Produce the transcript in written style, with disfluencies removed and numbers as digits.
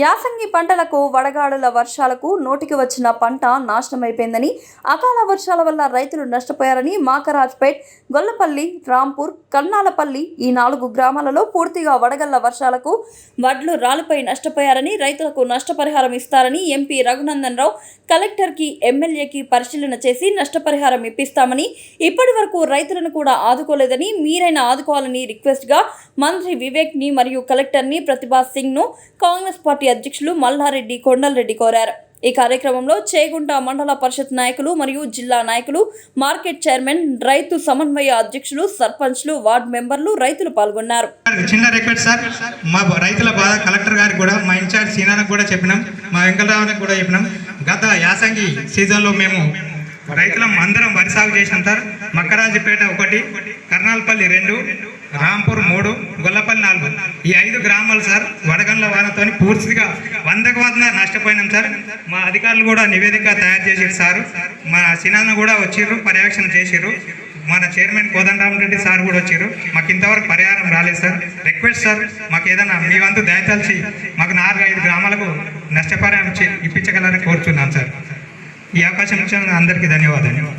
యాసంగి పంటలకు వడగాడుల వర్షాలకు నోటికి వచ్చిన పంట నాశనమైపోయిందని, అకాల వర్షాల వల్ల రైతులు నష్టపోయారని మాకరాజ్పేట్, గొల్లపల్లి, రాంపూర్, కన్నాలపల్లి ఈ 4 గ్రామాలలో పూర్తిగా వడగళ్ల వర్షాలకు వడ్లు రాలిపై నష్టపోయారని, రైతులకు నష్టపరిహారం ఇస్తారని ఎంపీ రఘునందన్ రావు కలెక్టర్కి, ఎమ్మెల్యేకి పరిశీలన చేసి నష్టపరిహారం ఇప్పిస్తామని, ఇప్పటి వరకు రైతులను కూడా ఆదుకోలేదని, మీరైనా ఆదుకోవాలని రిక్వెస్ట్గా మంత్రి వివేక్ని మరియు కలెక్టర్ని ప్రతిభా సింగ్ను కాంగ్రెస్ పార్టీ అధ్యక్షులు మల్లారెడ్డి కొండలరెడ్డి కోరారు. ఈ కార్యక్రమంలో చేగుంట మండల పరిషత్ నాయకులు మరియు జిల్లా నాయకులు, మార్కెట్ చైర్మన్, రైతు సమన్వయ అధ్యక్షులు, సర్పంచ్లు, వార్డు మెంబర్లు, రైతులు పాల్గొన్నారు. చిన్న రిక్వెస్ట్ సార్, మా రైతుల బాధ కలెక్టర్ గారికి కూడా, మా ఇన్ఛార్జ్ సీనానికి కూడా చెప్పినాం, మా వెంకటరావునికి కూడా చెప్పినాం. గత యాసంగి సీజన్లో మేము రైతులం అందరం వరి సాగు చేసినాం సార్. మక్కరాజుపేట 1, కర్నాల్పల్లి 2, రాంపూర్ 3, గొల్లపల్లి 4 ఈ 5 గ్రామాలు సార్ వడగండ్ల వానతో పూర్తిగా 100కు 100 నష్టపోయినాం సార్. మా అధికారులు కూడా నివేదిక తయారు చేసారు సార్. మా సినాన్న కూడా వచ్చిర్రు, పర్యవేక్షణ చేసిర్రు. మన చైర్మన్ కోదండరామరెడ్డి సార్ కూడా వచ్చారు. మాకు ఇంతవరకు పరిహారం రాలేదు సార్. రిక్వెస్ట్ సార్, మాకు ఏదైనా మీ వంతు దయతలిచి మాకు 4-5 గ్రామాలకు నష్టపరిహారం ఇప్పించగలరని కోరుతున్నాను సార్. ఈ అవకాశం ఇచ్చిన అందరికీ ధన్యవాదాలు.